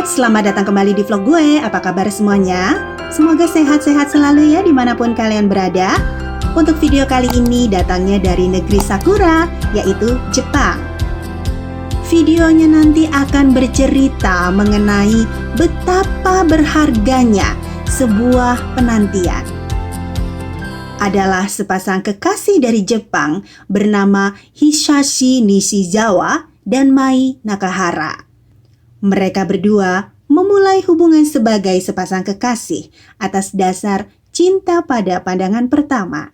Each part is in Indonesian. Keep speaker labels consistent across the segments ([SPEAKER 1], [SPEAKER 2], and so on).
[SPEAKER 1] sahabat, selamat datang kembali di vlog gue. Apa kabar semuanya? Semoga sehat-sehat selalu ya dimanapun kalian berada. Untuk video kali ini datangnya dari negeri Sakura, yaitu Jepang. Videonya nanti akan bercerita mengenai betapa berharganya sebuah penantian. Adalah sepasang kekasih dari Jepang bernama Hisashi Nishizawa dan Mai Nakahara. Mereka berdua memulai hubungan sebagai sepasang kekasih atas dasar cinta pada pandangan pertama.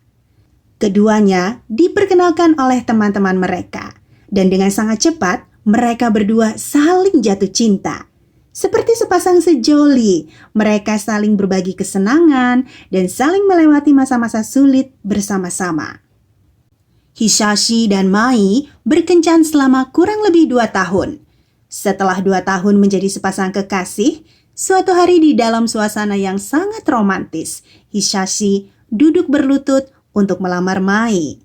[SPEAKER 1] Keduanya diperkenalkan oleh teman-teman mereka, dan dengan sangat cepat mereka berdua saling jatuh cinta. Seperti sepasang sejoli, mereka saling berbagi kesenangan dan saling melewati masa-masa sulit bersama-sama. Hisashi dan Mai berkencan selama kurang lebih 2 tahun. Setelah 2 tahun menjadi sepasang kekasih, suatu hari di dalam suasana yang sangat romantis, Hisashi duduk berlutut untuk melamar Mai.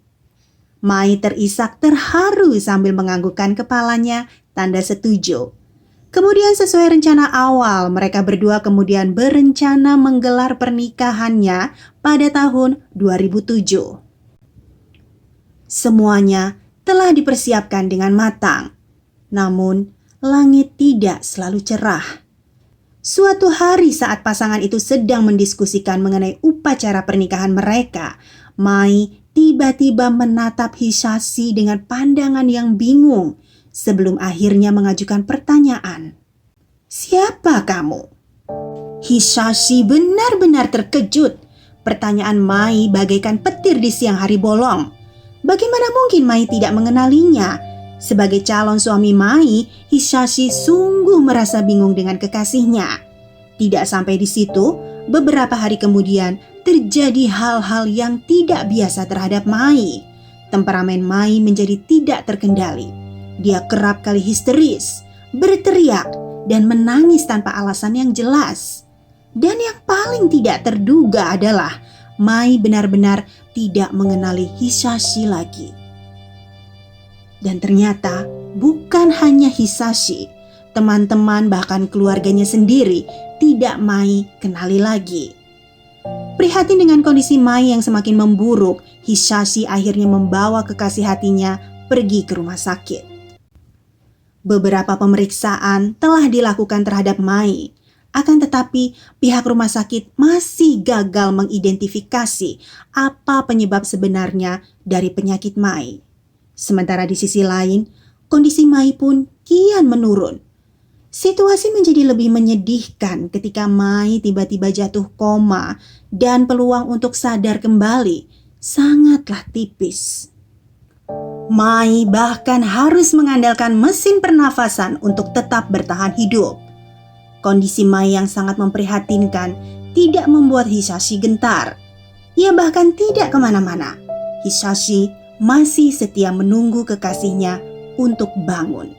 [SPEAKER 1] Mai terisak terharu sambil menganggukkan kepalanya, tanda setuju. Kemudian sesuai rencana awal, mereka berdua kemudian berencana menggelar pernikahannya pada tahun 2007. Semuanya telah dipersiapkan dengan matang. Namun, langit tidak selalu cerah. Suatu hari saat pasangan itu sedang mendiskusikan mengenai upacara pernikahan mereka, Mai tiba-tiba menatap Hisashi dengan pandangan yang bingung sebelum akhirnya mengajukan pertanyaan. "Siapa kamu?" Hisashi benar-benar terkejut. Pertanyaan Mai bagaikan petir di siang hari bolong. Bagaimana mungkin Mai tidak mengenalinya? Sebagai calon suami Mai, Hisashi sungguh merasa bingung dengan kekasihnya. Tidak sampai di situ, beberapa hari kemudian terjadi hal-hal yang tidak biasa terhadap Mai. Temperamen Mai menjadi tidak terkendali. Dia kerap kali histeris, berteriak, dan menangis tanpa alasan yang jelas. Dan yang paling tidak terduga adalah Mai benar-benar tidak mengenali Hisashi lagi. Dan ternyata bukan hanya Hisashi, teman-teman bahkan keluarganya sendiri tidak Mai kenali lagi. Prihatin dengan kondisi Mai yang semakin memburuk, Hisashi akhirnya membawa kekasih hatinya pergi ke rumah sakit. Beberapa pemeriksaan telah dilakukan terhadap Mai, akan tetapi pihak rumah sakit masih gagal mengidentifikasi apa penyebab sebenarnya dari penyakit Mai. Sementara di sisi lain, kondisi Mai pun kian menurun. Situasi menjadi lebih menyedihkan ketika Mai tiba-tiba jatuh koma dan peluang untuk sadar kembali sangatlah tipis. Mai bahkan harus mengandalkan mesin pernafasan untuk tetap bertahan hidup. Kondisi Mai yang sangat memprihatinkan tidak membuat Hisashi gentar. Ia bahkan tidak kemana-mana. Hisashi masih setia menunggu kekasihnya untuk bangun.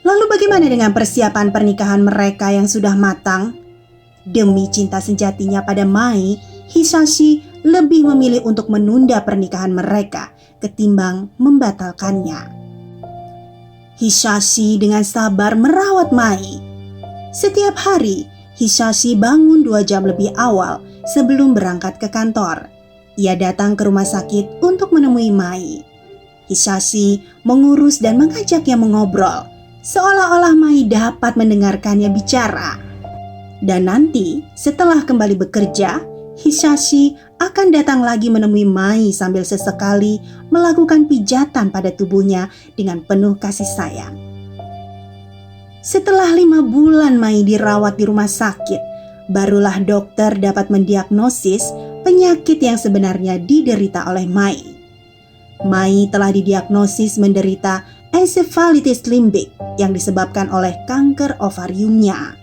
[SPEAKER 1] Lalu bagaimana dengan persiapan pernikahan mereka yang sudah matang? Demi cinta sejatinya pada Mai, Hisashi lebih memilih untuk menunda pernikahan mereka ketimbang membatalkannya. Hisashi dengan sabar merawat Mai. Setiap hari, Hisashi bangun 2 jam lebih awal sebelum berangkat ke kantor. Ia datang ke rumah sakit untuk menemui Mai. Hisashi mengurus dan mengajaknya mengobrol, seolah-olah Mai dapat mendengarkannya bicara. Dan nanti setelah kembali bekerja, Hisashi akan datang lagi menemui Mai sambil sesekali melakukan pijatan pada tubuhnya dengan penuh kasih sayang. Setelah 5 bulan Mai dirawat di rumah sakit, barulah dokter dapat mendiagnosis penyakit yang sebenarnya diderita oleh Mai. Mai telah didiagnosis menderita encephalitis limbik yang disebabkan oleh kanker ovariumnya.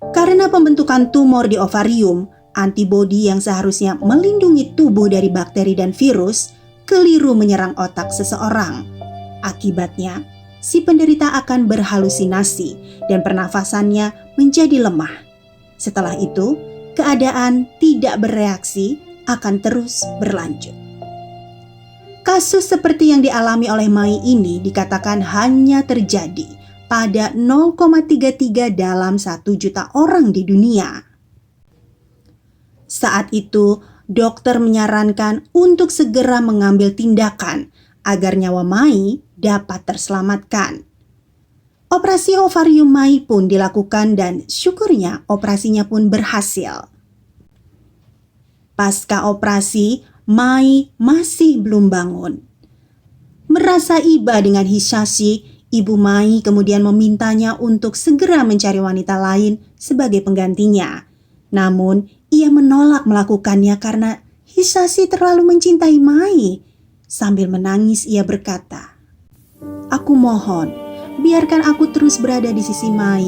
[SPEAKER 1] Karena pembentukan tumor di ovarium, antibodi yang seharusnya melindungi tubuh dari bakteri dan virus keliru menyerang otak seseorang. Akibatnya, si penderita akan berhalusinasi dan pernafasannya menjadi lemah. Setelah itu, keadaan tidak bereaksi akan terus berlanjut. Kasus seperti yang dialami oleh Mai ini dikatakan hanya terjadi pada 0,33 dalam 1 juta orang di dunia. Saat itu, dokter menyarankan untuk segera mengambil tindakan agar nyawa Mai dapat terselamatkan. Operasi ovarium Mai pun dilakukan dan syukurnya operasinya pun berhasil. Pasca operasi, Mai masih belum bangun. Merasa iba dengan Hisashi, ibu Mai kemudian memintanya untuk segera mencari wanita lain sebagai penggantinya. Namun, ia menolak melakukannya karena Hisashi terlalu mencintai Mai. Sambil menangis ia berkata, "Aku mohon, biarkan aku terus berada di sisi Mai.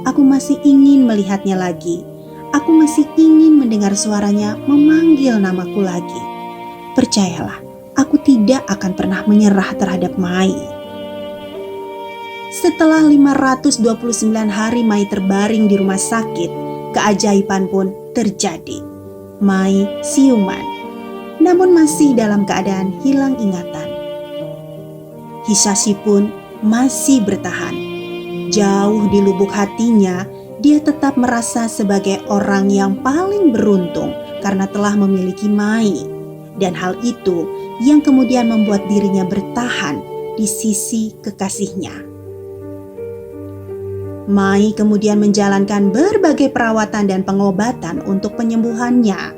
[SPEAKER 1] Aku masih ingin melihatnya lagi. Aku masih ingin mendengar suaranya memanggil namaku lagi. Percayalah, aku tidak akan pernah menyerah terhadap Mai." Setelah 529 hari Mai terbaring di rumah sakit, keajaiban pun terjadi. Mai siuman, namun masih dalam keadaan hilang ingatan. Hisashi pun masih bertahan. Jauh di lubuk hatinya, dia tetap merasa sebagai orang yang paling beruntung karena telah memiliki Mai. Dan hal itu yang kemudian membuat dirinya bertahan di sisi kekasihnya. Mai kemudian menjalankan berbagai perawatan dan pengobatan untuk penyembuhannya.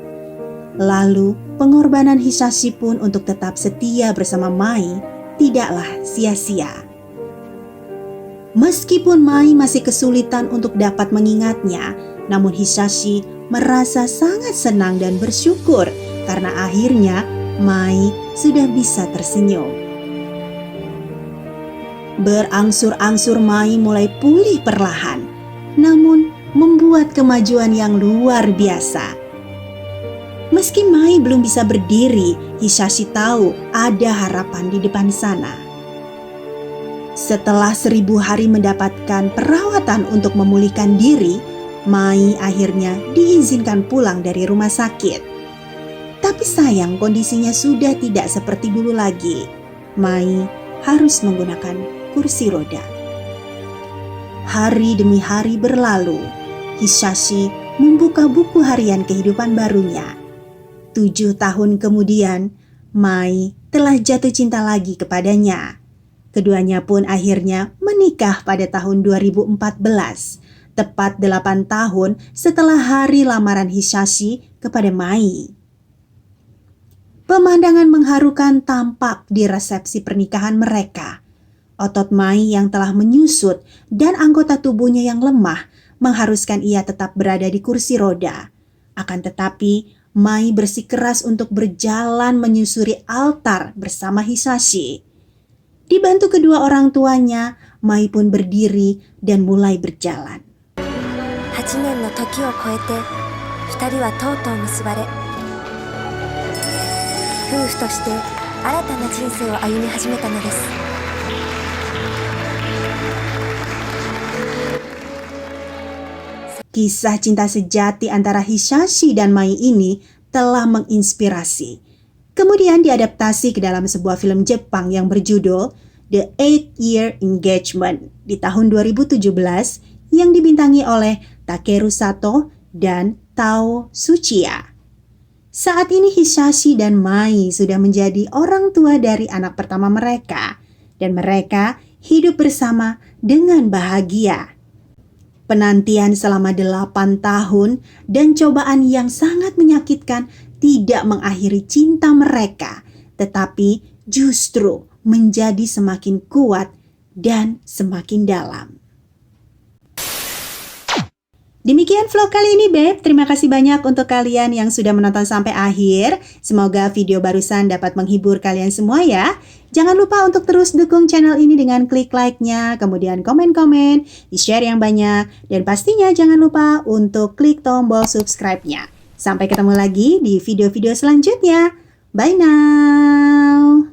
[SPEAKER 1] Lalu, pengorbanan Hisashi pun untuk tetap setia bersama Mai tidaklah sia-sia. Meskipun Mai masih kesulitan untuk dapat mengingatnya, namun Hisashi merasa sangat senang dan bersyukur karena akhirnya Mai sudah bisa tersenyum. Berangsur-angsur Mai mulai pulih perlahan, namun membuat kemajuan yang luar biasa. Meski Mai belum bisa berdiri, Hisashi tahu ada harapan di depan sana. Setelah 1000 hari mendapatkan perawatan untuk memulihkan diri, Mai akhirnya diizinkan pulang dari rumah sakit. Tapi sayang kondisinya sudah tidak seperti dulu lagi. Mai harus menggunakan kursi roda. Hari demi hari berlalu. Hisashi membuka buku harian kehidupan barunya. 7 tahun kemudian, Mai telah jatuh cinta lagi kepadanya. Keduanya pun akhirnya menikah pada tahun 2014, tepat 8 tahun setelah hari lamaran Hisashi kepada Mai. Pemandangan mengharukan tampak di resepsi pernikahan mereka. Otot Mai yang telah menyusut dan anggota tubuhnya yang lemah mengharuskan ia tetap berada di kursi roda. Akan tetapi, Mai bersikeras untuk berjalan menyusuri altar bersama Hisashi. Dibantu kedua orang tuanya, Mai pun berdiri dan mulai berjalan.
[SPEAKER 2] 8年の時を超えて、2人はとうとう結ばれ、夫婦として新たな人生を歩み始めたのです。
[SPEAKER 1] Kisah cinta sejati antara Hisashi dan Mai ini telah menginspirasi. Kemudian diadaptasi ke dalam sebuah film Jepang yang berjudul The 8-Year Engagement di tahun 2017 yang dibintangi oleh Takeru Sato dan Tao Tsuchiya. Saat ini Hisashi dan Mai sudah menjadi orang tua dari anak pertama mereka dan mereka hidup bersama dengan bahagia. Penantian selama 8 tahun dan cobaan yang sangat menyakitkan tidak mengakhiri cinta mereka, tetapi justru menjadi semakin kuat dan semakin dalam. Demikian vlog kali ini, Beb. Terima kasih banyak untuk kalian yang sudah menonton sampai akhir. Semoga video barusan dapat menghibur kalian semua ya. Jangan lupa untuk terus dukung channel ini dengan klik like-nya, kemudian komen-komen, di-share yang banyak, dan pastinya jangan lupa untuk klik tombol subscribe-nya. Sampai ketemu lagi di video-video selanjutnya. Bye now!